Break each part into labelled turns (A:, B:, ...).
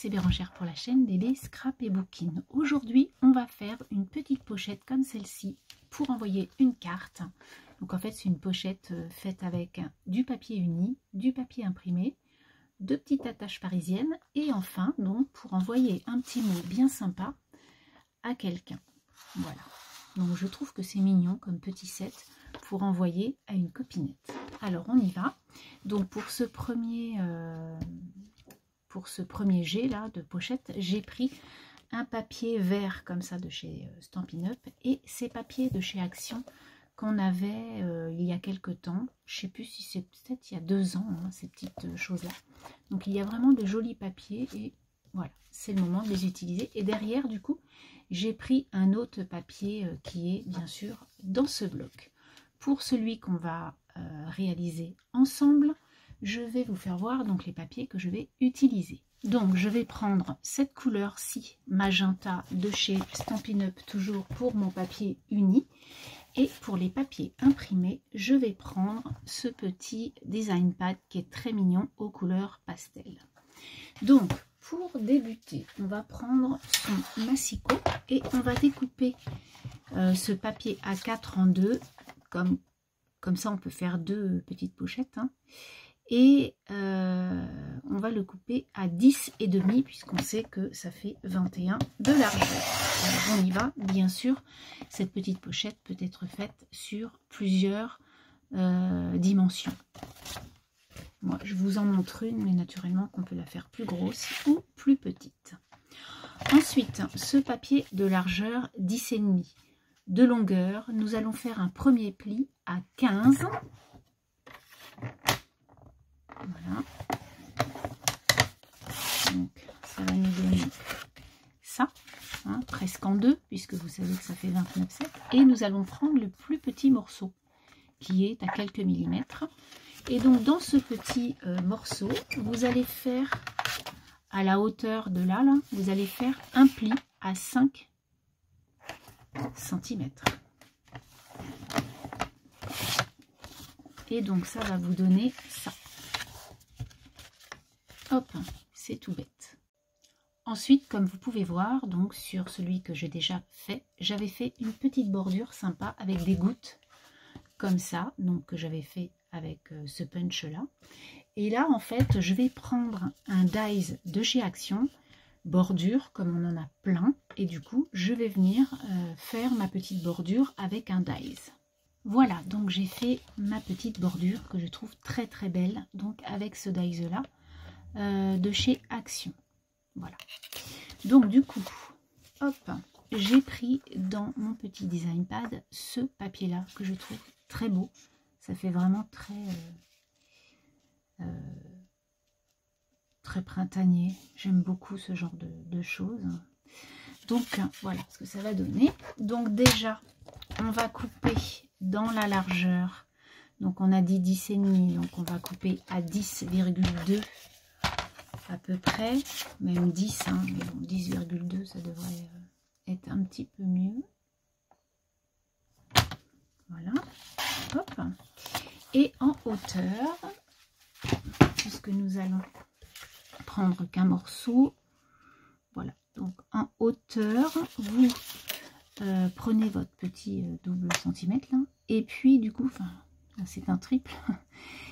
A: c'est Bérangère pour la chaîne Bébé Scrap et Booking. Aujourd'hui, on va faire une petite pochette comme celle-ci pour envoyer une carte. Donc en fait, c'est une pochette faite avec du papier uni, du papier imprimé, deux petites attaches parisiennes et enfin, donc pour envoyer un petit mot bien sympa à quelqu'un. Voilà. Donc je trouve que c'est mignon comme petit set pour envoyer à une copinette. Alors on y va. Donc pour ce premier jet là de pochette, j'ai pris un papier vert comme ça de chez Stampin' Up et ces papiers de chez Action qu'on avait il y a quelques temps. Je sais plus si c'est peut-être il y a 2 ans, hein, ces petites choses là. Donc il y a vraiment de jolis papiers et voilà, c'est le moment de les utiliser. Et derrière du coup, j'ai pris un autre papier qui est bien sûr dans ce bloc. Pour celui qu'on va réaliser ensemble, je vais vous faire voir donc les papiers que je vais utiliser. Donc je vais prendre cette couleur-ci, magenta de chez Stampin' Up, toujours pour mon papier uni. Et pour les papiers imprimés, je vais prendre ce petit design pad qui est très mignon aux couleurs pastel. Donc pour débuter, on va prendre son massicot et on va découper ce papier A4 en deux, comme ça on peut faire 2 petites pochettes, hein. Et on va le couper à 10,5 puisqu'on sait que ça fait 21 de largeur. Alors on y va, bien sûr, cette petite pochette peut être faite sur plusieurs dimensions. Moi je vous en montre une, mais naturellement qu'on peut la faire plus grosse ou plus petite. Ensuite, ce papier de largeur 10,5, de longueur, nous allons faire un premier pli à 15. Voilà. Donc ça va nous donner ça, hein, presque en deux, puisque vous savez que ça fait 29,7. Et nous allons prendre le plus petit morceau, qui est à quelques millimètres. Et donc dans ce petit morceau, vous allez faire, à la hauteur de là, vous allez faire un pli à 5 cm. Et donc ça va vous donner ça. Hop, c'est tout bête. Ensuite, comme vous pouvez voir, donc sur celui que j'ai déjà fait, j'avais fait une petite bordure sympa avec des gouttes comme ça, donc que j'avais fait avec ce punch là. Et là, en fait, je vais prendre un dies de chez Action, bordure comme on en a plein, et du coup, je vais venir faire ma petite bordure avec un dies. Voilà, donc j'ai fait ma petite bordure que je trouve très très belle, donc avec ce dies là. De chez Action. Voilà. Donc du coup, hop, j'ai pris dans mon petit design pad ce papier là que je trouve très beau. Ça fait vraiment très printanier. J'aime beaucoup ce genre de choses. Donc voilà ce que ça va donner. Donc déjà, on va couper dans la largeur. Donc on a dit 10,5, donc on va couper à 10,2 à peu près, même 10, hein, mais bon, 10,2 ça devrait être un petit peu mieux. Voilà, hop. Et en hauteur, puisque nous allons prendre qu'un morceau, voilà, donc en hauteur, vous prenez votre petit double centimètre là, et puis du coup, enfin, c'est un triple,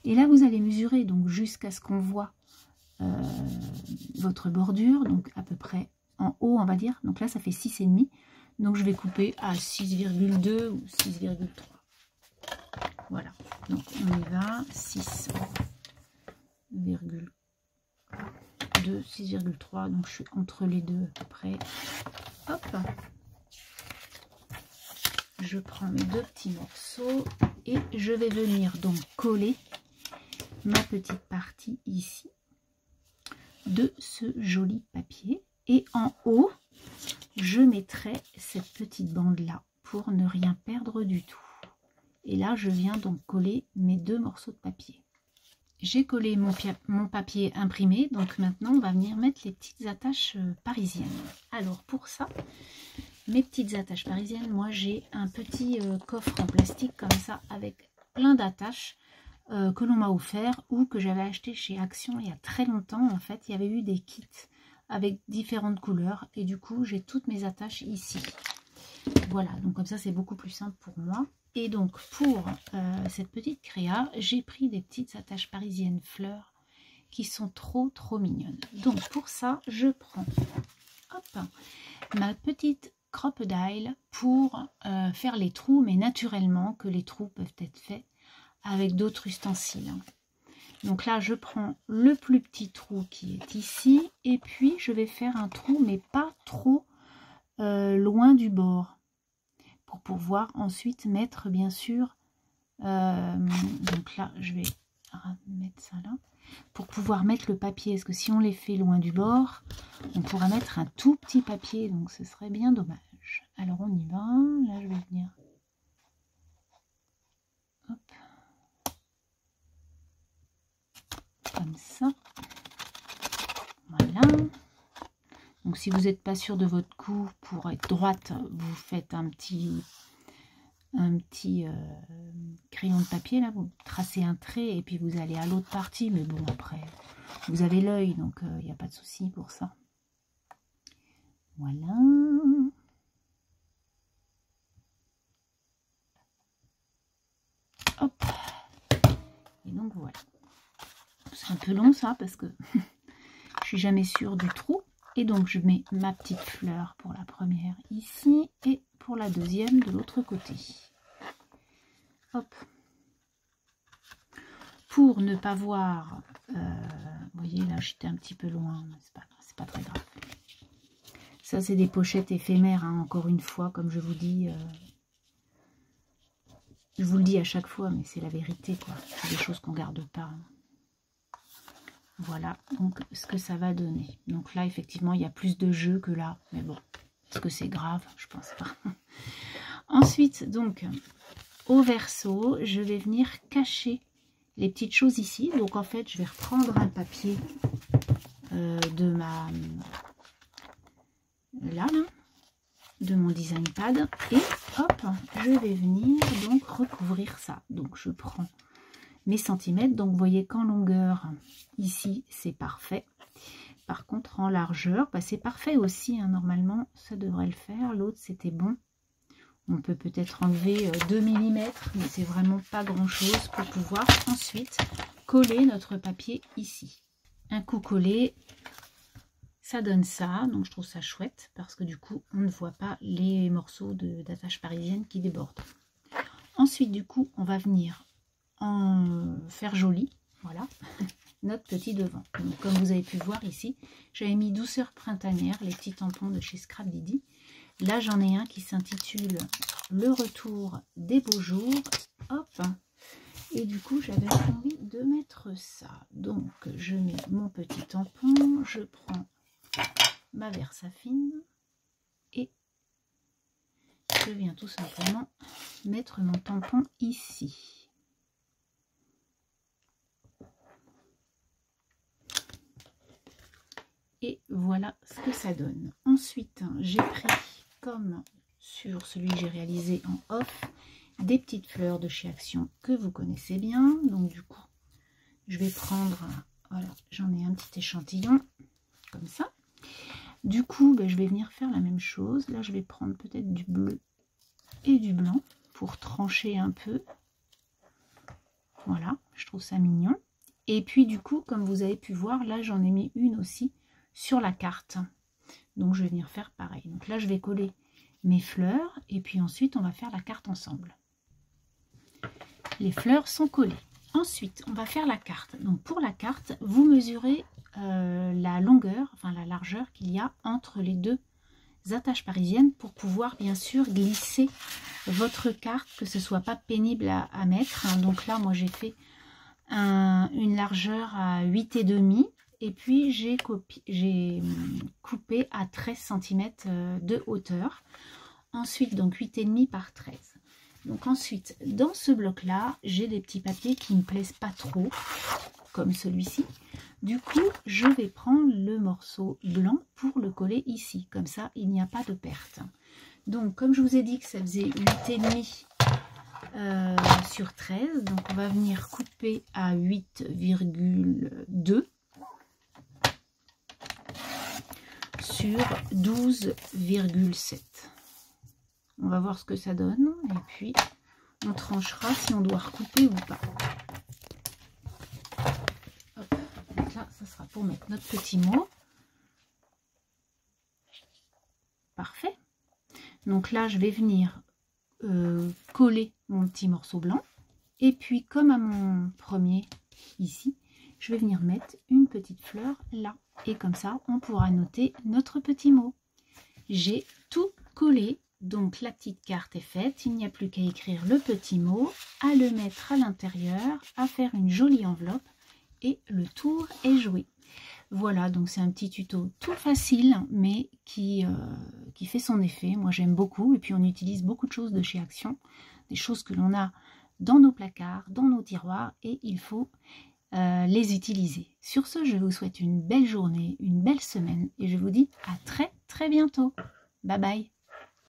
A: et là vous allez mesurer donc jusqu'à ce qu'on voit votre bordure, donc à peu près en haut on va dire, donc là ça fait 6,5, donc je vais couper à 6,2 ou 6,3. Voilà, donc on y va, 6,2, 6,3, donc je suis entre les deux à peu près. Hop, je prends mes 2 petits morceaux et je vais venir donc coller ma petite partie ici de ce joli papier, et en haut je mettrai cette petite bande là pour ne rien perdre du tout. Et là je viens donc coller mes 2 morceaux de papier. J'ai collé mon papier imprimé, donc maintenant on va venir mettre les petites attaches parisiennes. Alors pour ça, mes petites attaches parisiennes, moi j'ai un petit coffre en plastique comme ça avec plein d'attaches que l'on m'a offert ou que j'avais acheté chez Action il y a très longtemps. En fait, il y avait eu des kits avec différentes couleurs. Et du coup, j'ai toutes mes attaches ici. Voilà, donc comme ça, c'est beaucoup plus simple pour moi. Et donc, pour cette petite créa, j'ai pris des petites attaches parisiennes fleurs qui sont trop mignonnes. Donc, pour ça, je prends hop, ma petite crocodile pour faire les trous, mais naturellement que les trous peuvent être faits avec d'autres ustensiles. Donc là, je prends le plus petit trou qui est ici, et puis je vais faire un trou, mais pas trop loin du bord, pour pouvoir ensuite mettre, bien sûr, donc là, je vais mettre ça là, pour pouvoir mettre le papier, parce que si on les fait loin du bord, on pourra mettre un tout petit papier, donc ce serait bien dommage. Alors on y va, là je vais venir, hop, comme ça, voilà. Donc si vous n'êtes pas sûr de votre coup, pour être droite, vous faites un petit crayon de papier, là, vous tracez un trait et puis vous allez à l'autre partie, mais bon, après, vous avez l'œil, donc il n'y a pas de souci pour ça. Voilà. Hop. Et donc voilà. C'est un peu long ça, parce que je suis jamais sûre du trou. Et donc je mets ma petite fleur pour la première ici, et pour la deuxième de l'autre côté. Hop. Pour ne pas voir, vous voyez là j'étais un petit peu loin, c'est pas très grave. Ça c'est des pochettes éphémères, hein, encore une fois, comme je vous dis, je vous le dis à chaque fois, mais c'est la vérité, quoi. C'est des choses qu'on garde pas. Voilà donc ce que ça va donner. Donc là effectivement il y a plus de jeu que là, mais bon, est-ce que c'est grave? Je pense pas. Ensuite donc au verso, je vais venir cacher les petites choses ici. Donc en fait je vais reprendre un papier de ma là de mon design pad, et hop, je vais venir donc recouvrir ça. Donc je prends mes centimètres, donc vous voyez qu'en longueur ici c'est parfait, par contre en largeur bah, c'est parfait aussi, hein. Normalement ça devrait le faire, l'autre c'était bon. On peut peut-être enlever 2 mm, mais c'est vraiment pas grand chose pour pouvoir ensuite coller notre papier ici. Un coup collé, ça donne ça, donc je trouve ça chouette parce que du coup on ne voit pas les morceaux d'attache parisienne qui débordent. Ensuite du coup on va venir en faire joli, voilà, notre petit devant. Donc, comme vous avez pu voir ici, j'avais mis douceur printanière, les petits tampons de chez Scrap Didi. Là j'en ai un qui s'intitule Le retour des beaux jours, hop, et du coup j'avais envie de mettre ça. Donc je mets mon petit tampon, je prends ma Versafine et je viens tout simplement mettre mon tampon ici. Et voilà ce que ça donne. Ensuite, j'ai pris, comme sur celui que j'ai réalisé en off, des petites fleurs de chez Action que vous connaissez bien. Donc du coup, je vais prendre, voilà, j'en ai un petit échantillon, comme ça. Du coup, ben, je vais venir faire la même chose. Là, je vais prendre peut-être du bleu et du blanc pour trancher un peu. Voilà, je trouve ça mignon. Et puis du coup, comme vous avez pu voir, là, j'en ai mis une aussi sur la carte, donc je vais venir faire pareil. Donc là je vais coller mes fleurs et puis ensuite on va faire la carte ensemble. Les fleurs sont collées, ensuite on va faire la carte. Donc pour la carte vous mesurez la longueur, enfin la largeur qu'il y a entre les deux attaches parisiennes pour pouvoir bien sûr glisser votre carte, que ce soit pas pénible à mettre, hein. Donc là moi j'ai fait une largeur à 8,5. Et puis j'ai coupé à 13 cm de hauteur. Ensuite, donc 8,5 par 13. Donc ensuite, dans ce bloc-là, j'ai des petits papiers qui ne me plaisent pas trop, comme celui-ci. Du coup, je vais prendre le morceau blanc pour le coller ici. Comme ça, il n'y a pas de perte. Donc, comme je vous ai dit que ça faisait 8,5 sur 13, donc on va venir couper à 8,2. sur 12,7. On va voir ce que ça donne et puis on tranchera si on doit recouper ou pas. Hop, donc là, ça sera pour mettre notre petit mot. Parfait. Donc là, je vais venir coller mon petit morceau blanc. Et puis, comme à mon premier ici, je vais venir mettre une petite fleur là. Et comme ça, on pourra noter notre petit mot. J'ai tout collé. Donc, la petite carte est faite. Il n'y a plus qu'à écrire le petit mot, à le mettre à l'intérieur, à faire une jolie enveloppe. Et le tour est joué. Voilà, donc c'est un petit tuto tout facile, mais qui fait son effet. Moi, j'aime beaucoup. Et puis, on utilise beaucoup de choses de chez Action. Des choses que l'on a dans nos placards, dans nos tiroirs. Et il faut les utiliser. Sur ce, je vous souhaite une belle journée, une belle semaine. Et je vous dis à très, très bientôt. Bye bye.